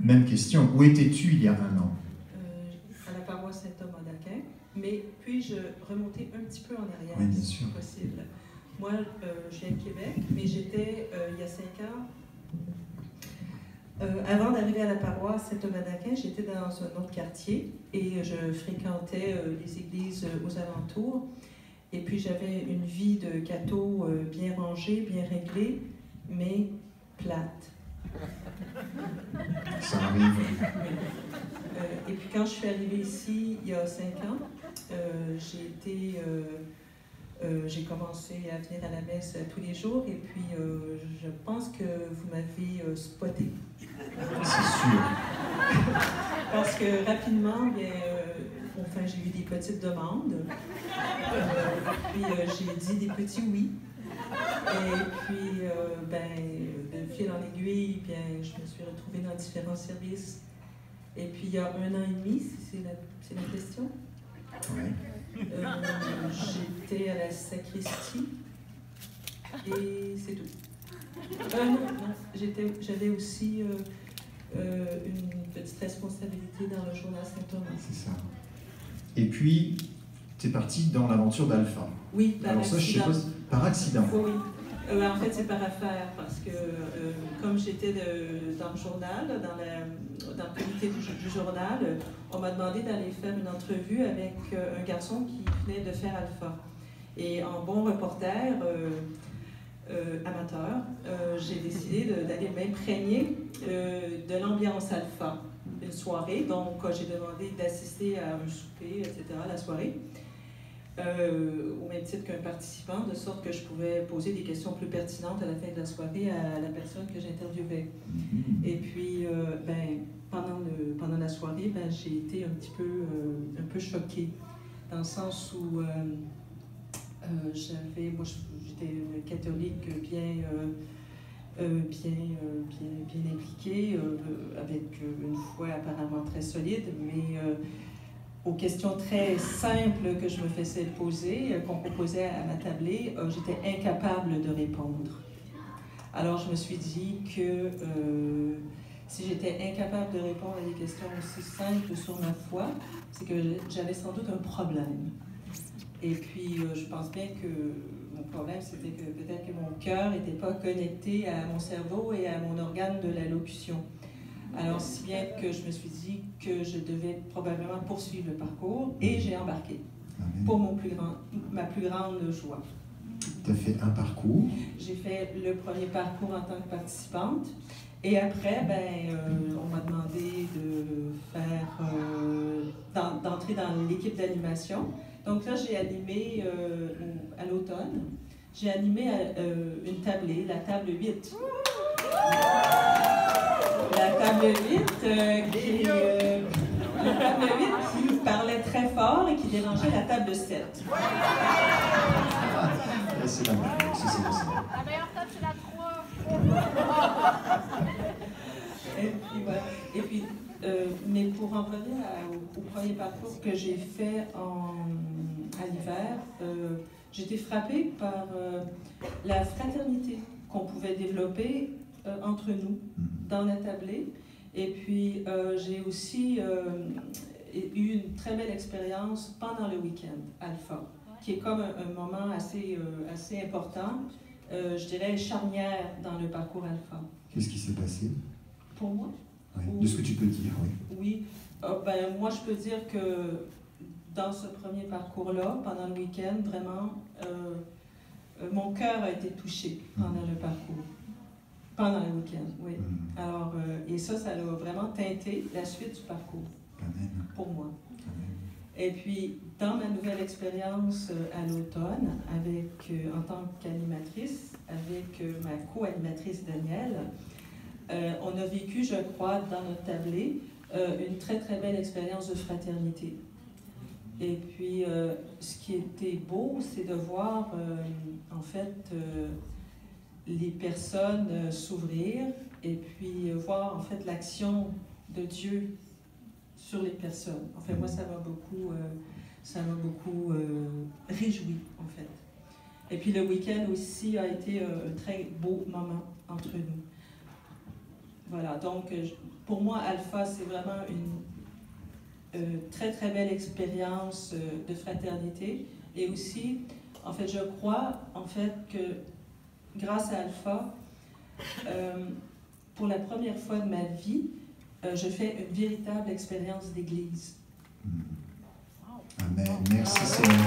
Même question. Où étais-tu il y a un an? À la paroisse Saint-Thomas d'Aquin, mais puis-je remonter un petit peu en arrière, Oui, bien si sûr. possible. Moi, je viens de Québec, mais j'étais, il y a 5 ans, avant d'arriver à la paroisse Saint-Thomas d'Aquin, j'étais dans un autre quartier et je fréquentais les églises aux alentours. Et puis j'avais une vie de catho bien rangée, bien réglée, mais plate. Ça arrive. Et puis quand je suis arrivée ici, il y a 5 ans, j'ai commencé à venir à la messe tous les jours et puis je pense que vous m'avez spoté. C'est sûr. Parce que rapidement, bien, enfin, j'ai eu des petites demandes, puis j'ai dit des petits oui. Et puis, de fil en aiguille, bien, je me suis retrouvée dans différents services. Et puis, il y a 1 an et demi, si c'est la question, Oui. j'étais à la sacristie et c'est tout. Non, j'avais aussi une petite responsabilité dans le journal Saint-Thomas. C'est ça. Et puis, tu es parti dans l'aventure d'Alpha. Oui, par Alors accident. ça, je suppose, par accident. Oui. En fait, c'est par affaire, parce que comme j'étais dans le journal, dans le comité du journal, on m'a demandé d'aller faire une entrevue avec un garçon qui venait de faire Alpha. Et en bon reporter amateur, j'ai décidé d'aller m'imprégner de l'ambiance Alpha. Une soirée, donc j'ai demandé d'assister à un souper, etc., la soirée. Au même titre qu'un participant, de sorte que je pouvais poser des questions plus pertinentes à la fin de la soirée à la personne que j'interviewais. Et puis, pendant la soirée, j'ai été un peu choquée, dans le sens où j'étais une catholique bien impliquée, avec une foi apparemment très solide, mais aux questions très simples que je me faisais poser, qu'on proposait à ma tablée, j'étais incapable de répondre. Alors je me suis dit que si j'étais incapable de répondre à des questions aussi simples sur ma foi, c'est que j'avais sans doute un problème. Et puis je pense bien que mon problème, c'était que peut-être que mon cœur n'était pas connecté à mon cerveau et à mon organe de l'allocution. Alors, si bien que je me suis dit que je devais probablement poursuivre le parcours et j'ai embarqué pour ma plus grande joie. Tu as fait un parcours? J'ai fait le premier parcours en tant que participante et après, on m'a demandé de faire, d'entrer dans l'équipe d'animation. Donc là, j'ai animé à l'automne, j'ai animé une tablée, la table 8. La table 8 qui parlait très fort et qui dérangeait la table 7. C'est la meilleure. La meilleure table, c'est la 3. Et puis, mais pour en revenir au premier parcours que j'ai fait à l'hiver, j'ai été frappée par la fraternité qu'on pouvait développer entre nous dans la tablée. Et puis, j'ai aussi eu une très belle expérience pendant le week-end Alpha, qui est comme un moment assez important, je dirais charnière dans le parcours Alpha. Qu'est-ce qui s'est passé? Pour moi? Oui. De ce que tu peux dire, oui. Oui. Moi, je peux dire que dans ce premier parcours-là, pendant le week-end, vraiment, mon cœur a été touché pendant le parcours. Pendant le week-end, oui. Alors, et ça a vraiment teinté la suite du parcours. Amen. Pour moi. Amen. Et puis, dans ma nouvelle expérience à l'automne, en tant qu'animatrice, avec ma co-animatrice Danielle, on a vécu, je crois, dans notre tablée, une très, très belle expérience de fraternité. Et puis, ce qui était beau, c'est de voir, en fait, les personnes s'ouvrir et puis voir, en fait, l'action de Dieu sur les personnes. Enfin, moi, ça m'a beaucoup réjoui, en fait. Et puis, le week-end aussi a été un très beau moment entre nous. Voilà, donc pour moi, Alpha, c'est vraiment une très, très belle expérience de fraternité. Et aussi, en fait, je crois, en fait, que grâce à Alpha, pour la première fois de ma vie, je fais une véritable expérience d'église. Amen. Merci Seigneur.